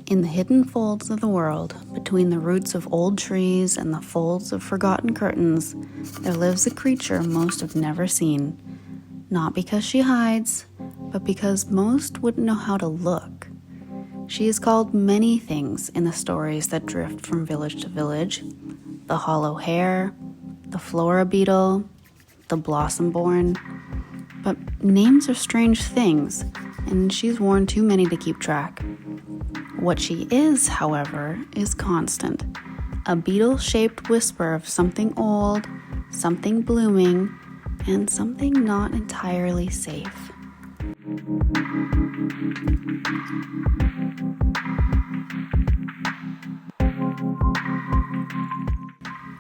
In the hidden folds of the world, between the roots of old trees and the folds of forgotten curtains, there lives a creature most have never seen. Not because she hides, but because most wouldn't know how to look. She is called many things in the stories that drift from village to village. The hollow hare, the flora beetle, the blossom-born. But names are strange things, and she's worn too many to keep track. What she is, however, is constant. A beetle-shaped whisper of something old, something blooming, and something not entirely safe.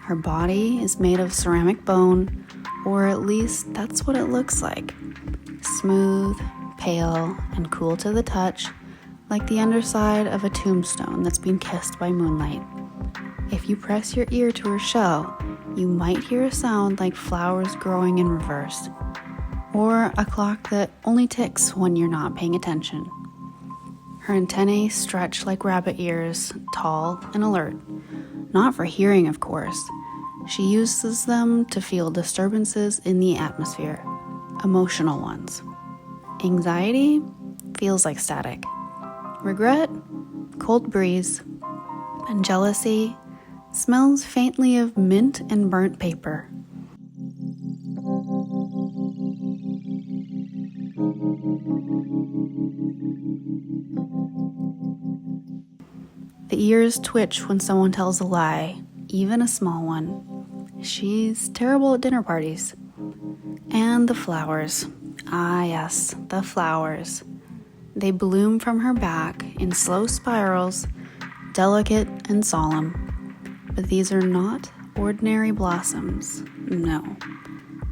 Her body is made of ceramic bone, or at least that's what it looks like. Smooth, pale, and cool to the touch, like the underside of a tombstone that's been kissed by moonlight. If you press your ear to her shell, you might hear a sound like flowers growing in reverse, or a clock that only ticks when you're not paying attention. Her antennae stretch like rabbit ears, tall and alert. Not for hearing, of course. She uses them to feel disturbances in the atmosphere, emotional ones. Anxiety feels like static. Regret, cold breeze, and jealousy smells faintly of mint and burnt paper. The ears twitch when someone tells a lie, even a small one. She's terrible at dinner parties. And the flowers. Ah, yes, the flowers. They bloom from her back in slow spirals, delicate and solemn. But these are not ordinary blossoms. No.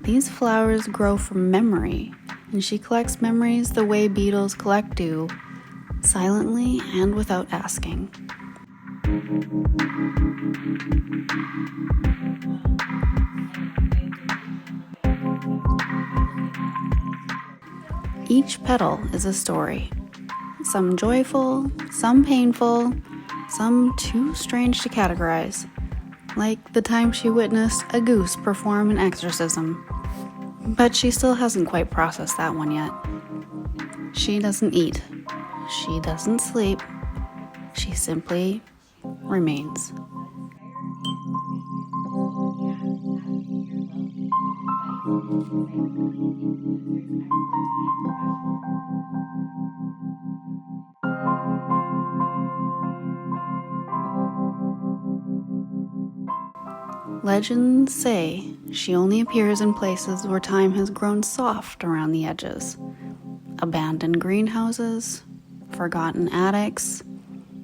These flowers grow from memory, and she collects memories the way beetles collect dew, silently and without asking. Each petal is a story. Some joyful, some painful, some too strange to categorize. Like the time she witnessed a goose perform an exorcism. But she still hasn't quite processed that one yet. She doesn't eat. She doesn't sleep. She simply remains. Legends say she only appears in places where time has grown soft around the edges. Abandoned greenhouses, forgotten attics,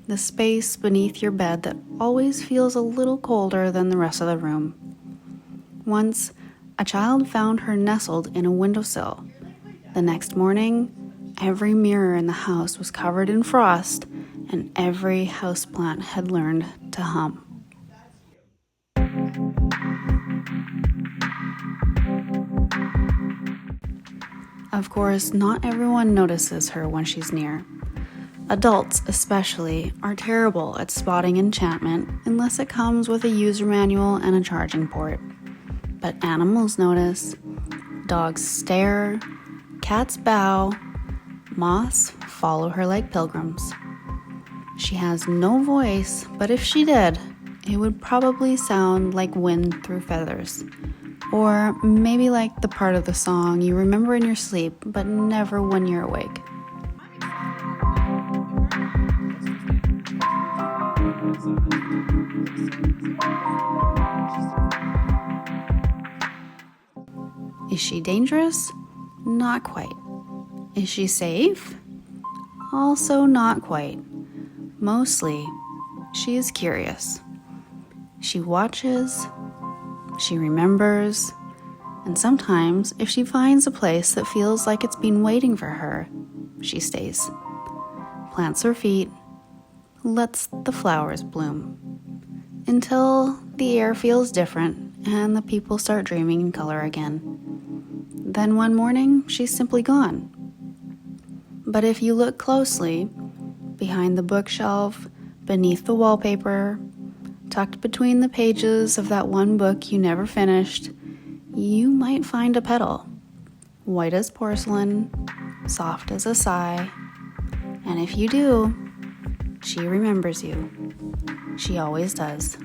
the space beneath your bed that always feels a little colder than the rest of the room. Once, a child found her nestled in a windowsill. The next morning, every mirror in the house was covered in frost, and every houseplant had learned to hum. Of course, not everyone notices her when she's near. Adults, especially, are terrible at spotting enchantment unless it comes with a user manual and a charging port. But animals notice. Dogs stare, cats bow, moths follow her like pilgrims. She has no voice, but if she did, it would probably sound like wind through feathers. Or maybe like the part of the song you remember in your sleep, but never when you're awake. Is she dangerous? Not quite. Is she safe? Also not quite. Mostly, she is curious. She watches, she remembers, and sometimes if she finds a place that feels like it's been waiting for her, she stays. Plants her feet, lets the flowers bloom, until the air feels different and the people start dreaming in color again. Then one morning, she's simply gone. But if you look closely, behind the bookshelf, beneath the wallpaper, tucked between the pages of that one book you never finished, you might find a petal, white as porcelain, soft as a sigh. And if you do, she remembers you. She always does.